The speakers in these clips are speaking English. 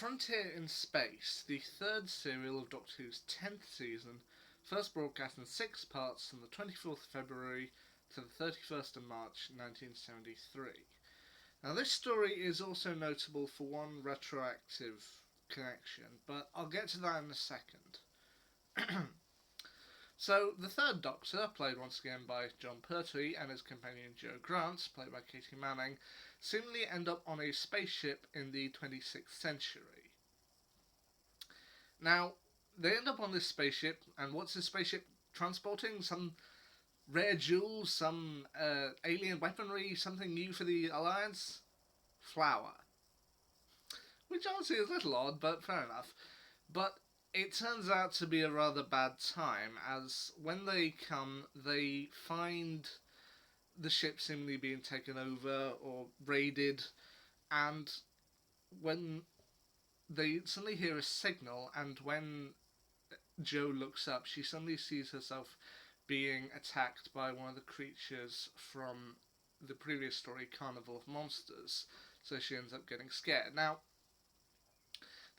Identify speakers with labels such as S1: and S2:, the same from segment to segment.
S1: Frontier in Space, the third serial of Doctor Who's 10th season, first broadcast in 6 parts from the 24th of February to the 31st of March 1973. Now, this story is also notable for one retroactive connection, but I'll get to that in a second. So, the third Doctor, played once again by John Pertwee, and his companion Jo Grant, played by Katie Manning, seemingly end up on a spaceship in the 26th century. Now, they end up on this spaceship, and what's this spaceship transporting? Some rare jewels, some alien weaponry, something new for the Alliance? Flour. Which honestly is a little odd, but fair enough. But it turns out to be a rather bad time, as when they come, they find the ship seemingly being taken over or raided, and when they suddenly hear a signal, and when Jo looks up, she suddenly sees herself being attacked by one of the creatures from the previous story, Carnival of Monsters, so she ends up getting scared. Now,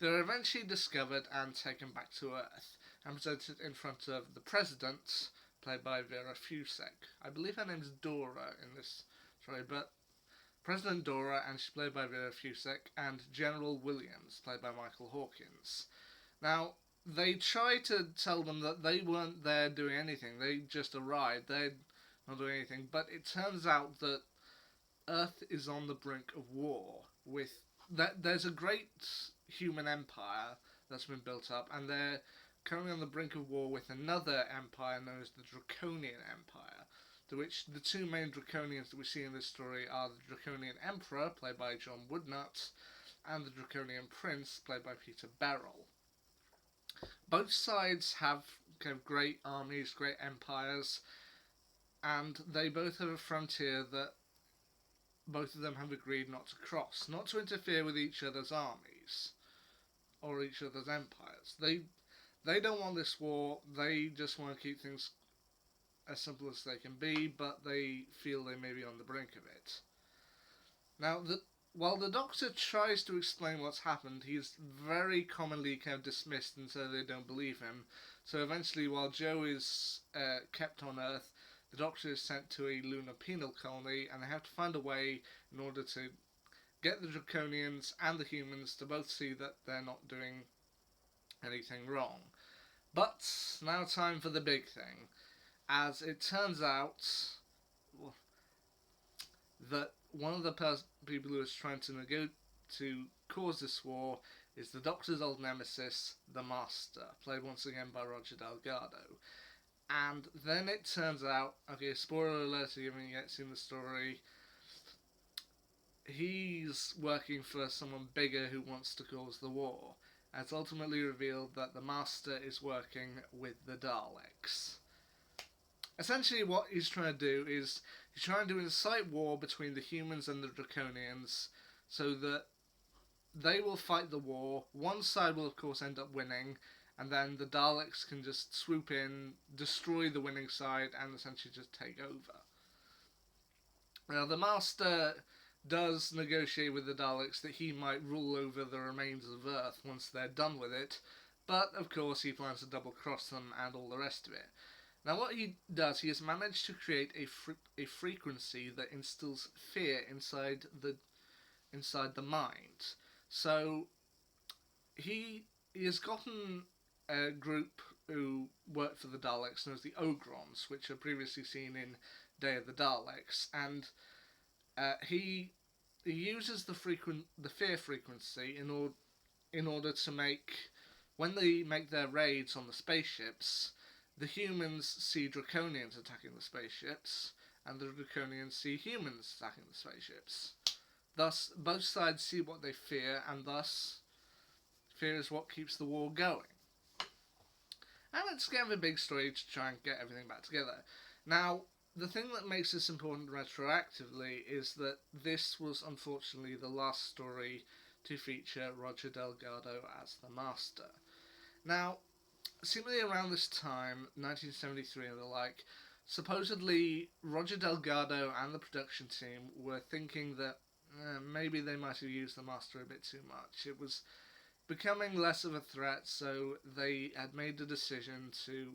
S1: they're eventually discovered and taken back to Earth and presented in front of the President, played by Vera Fusek. I believe her name's Dora in this story, but President Dora, and she's played by Vera Fusek, and General Williams, played by Michael Hawkins. Now, they try to tell them that they weren't there doing anything, they just arrived, they're not doing anything, but it turns out that Earth is on the brink of war with there's a great human empire that's been built up, and they're currently on the brink of war with another empire known as the Draconian Empire, to which the two main Draconians that we see in this story are the Draconian Emperor, played by John Woodnutt, and the Draconian Prince, played by Peter Beryl. Both sides have kind of great armies, great empires, and they both have a frontier that both of them have agreed not to cross, not to interfere with each other's armies or each other's empires. They don't want this war, they just want to keep things as simple as they can be, but they feel they may be on the brink of it. Now, while the Doctor tries to explain what's happened, he is very commonly kind of dismissed, and so they don't believe him. So eventually, while Jo is kept on Earth, the Doctor is sent to a lunar penal colony, and they have to find a way in order to get the Draconians and the humans to both see that they're not doing anything wrong. But now time for the big thing. As it turns out that one of the people who is trying to cause this war is the Doctor's old nemesis, the Master, played once again by Roger Delgado. And then it turns out, okay, spoiler alert if you haven't yet seen the story, he's working for someone bigger who wants to cause the war. And it's ultimately revealed that the Master is working with the Daleks. Essentially what he's trying to do is, he's trying to incite war between the humans and the Draconians, so that they will fight the war, one side will of course end up winning, and then the Daleks can just swoop in, destroy the winning side, and essentially just take over. Now, the Master does negotiate with the Daleks that he might rule over the remains of Earth once they're done with it, but of course he plans to double-cross them and all the rest of it. Now, what he does, he has managed to create a frequency that instills fear inside the mind. So, he has gotten a group who work for the Daleks known as the Ogrons, which are previously seen in Day of the Daleks, and he uses the fear frequency in order to make, when they make their raids on the spaceships, the humans see Draconians attacking the spaceships, and the Draconians see humans attacking the spaceships. Thus, both sides see what they fear, and thus, fear is what keeps the war going. And it's kind of a big story to try and get everything back together. Now, the thing that makes this important retroactively is that this was unfortunately the last story to feature Roger Delgado as the Master. Now, seemingly around this time, 1973 and the like, supposedly Roger Delgado and the production team were thinking that maybe they might have used the Master a bit too much. becoming less of a threat, so they had made the decision to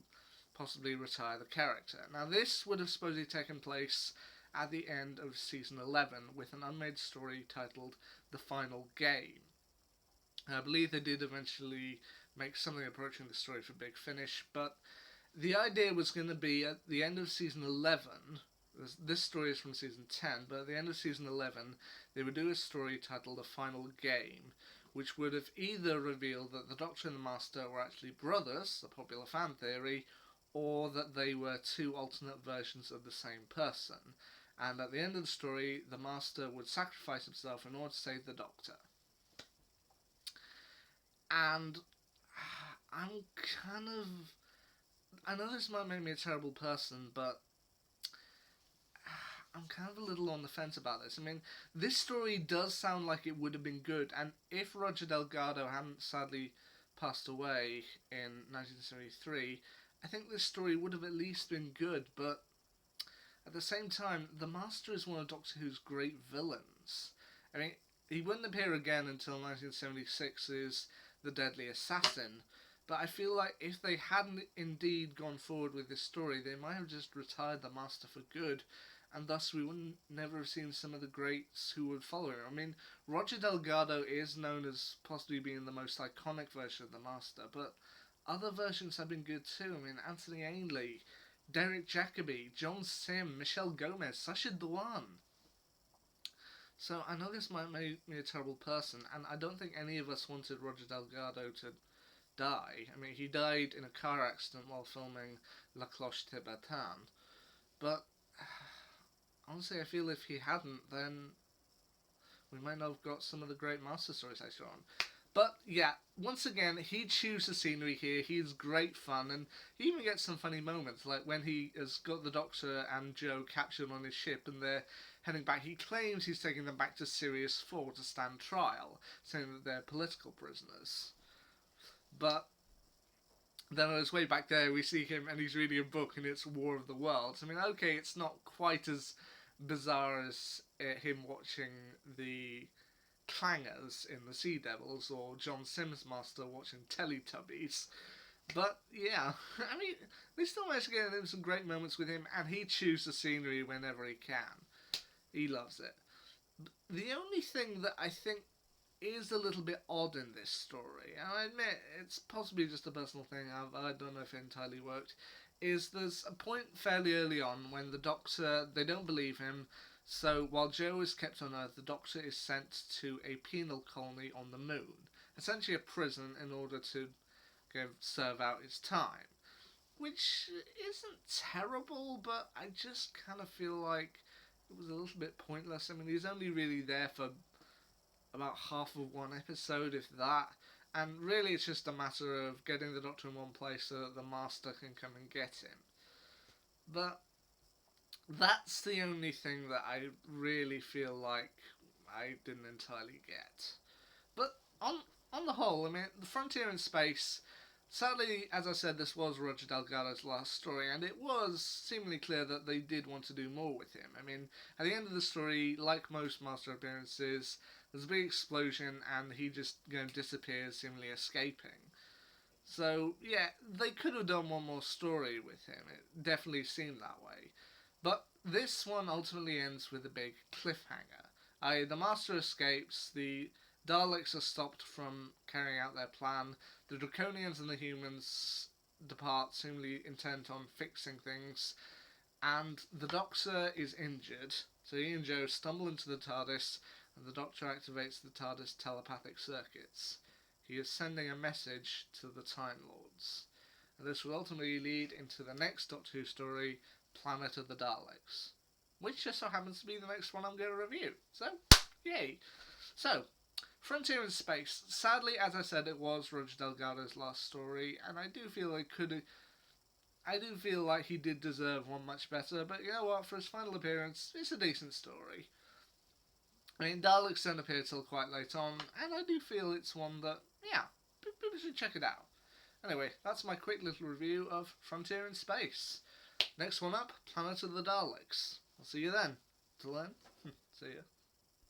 S1: possibly retire the character. Now, this would have supposedly taken place at the end of season 11 with an unmade story titled The Final Game. I believe they did eventually make something approaching the story for Big Finish, but the idea was going to be at the end of season 11. This story is from season 10, but at the end of season 11, they would do a story titled The Final Game, which would have either revealed that the Doctor and the Master were actually brothers, a popular fan theory, or that they were two alternate versions of the same person. And at the end of the story, the Master would sacrifice himself in order to save the Doctor. And I'm kind of... I know this might make me a terrible person, but I'm kind of a little on the fence about this. I mean, this story does sound like it would have been good, and if Roger Delgado hadn't sadly passed away in 1973, I think this story would have at least been good, but at the same time, the Master is one of Doctor Who's great villains. I mean, he wouldn't appear again until 1976's The Deadly Assassin, but I feel like if they hadn't indeed gone forward with this story, they might have just retired the Master for good, and thus we wouldn't never have seen some of the greats who would follow him. I mean, Roger Delgado is known as possibly being the most iconic version of the Master, but other versions have been good too. I mean, Anthony Ainley, Derek Jacobi, John Sim, Michelle Gomez, Sacha Dhawan. So I know this might make me a terrible person, and I don't think any of us wanted Roger Delgado to die. I mean, he died in a car accident while filming La Cloche Tibetane. But honestly, I feel if he hadn't, then we might not have got some of the great Master stories later on. But yeah, once again, he chews the scenery here. He's great fun, and he even gets some funny moments, like when he has got the Doctor and Joe captured on his ship and they're heading back. He claims he's taking them back to Sirius 4 to stand trial, saying that they're political prisoners. But then on his way back there, we see him and he's reading a book and it's War of the Worlds. I mean, okay, it's not quite as bizarre as him watching the clangers in the Sea Devils or John Sims' Master watching Teletubbies. But yeah, I mean, they still manage to get in some great moments with him, and he chews the scenery whenever he can. He loves it. The only thing that I think is a little bit odd in this story, and I admit it's possibly just a personal thing, I don't know if it entirely worked, is there's a point fairly early on when the Doctor, they don't believe him, so while Joe is kept on Earth, the Doctor is sent to a penal colony on the Moon, essentially a prison in order to serve out his time. Which isn't terrible, but I just kind of feel like it was a little bit pointless. I mean, he's only really there for about half of one episode, if that, and really it's just a matter of getting the Doctor in one place so that the Master can come and get him. But that's the only thing that I really feel like I didn't entirely get. But on the whole, I mean, The Frontier in Space, sadly, as I said, this was Roger Delgado's last story, and it was seemingly clear that they did want to do more with him. I mean, at the end of the story, like most Master appearances, there's a big explosion and he just disappears, seemingly escaping. So, yeah, they could have done one more story with him. It definitely seemed that way. But this one ultimately ends with a big cliffhanger. The Master escapes, the Daleks are stopped from carrying out their plan, the Draconians and the humans depart, seemingly intent on fixing things, and the Doctor is injured, so he and Joe stumble into the TARDIS, and the Doctor activates the TARDIS telepathic circuits. He is sending a message to the Time Lords. And this will ultimately lead into the next Doctor Who story, Planet of the Daleks, which just so happens to be the next one I'm going to review. So, yay! So, Frontier in Space. Sadly, as I said, it was Roger Delgado's last story, and I do feel like he did deserve one much better, but you know what, for his final appearance, it's a decent story. I mean, Daleks don't appear till quite late on, and I do feel it's one that, yeah, people should check it out. Anyway, that's my quick little review of Frontier in Space. Next one up, Planet of the Daleks. I'll see you then. Till then, see ya.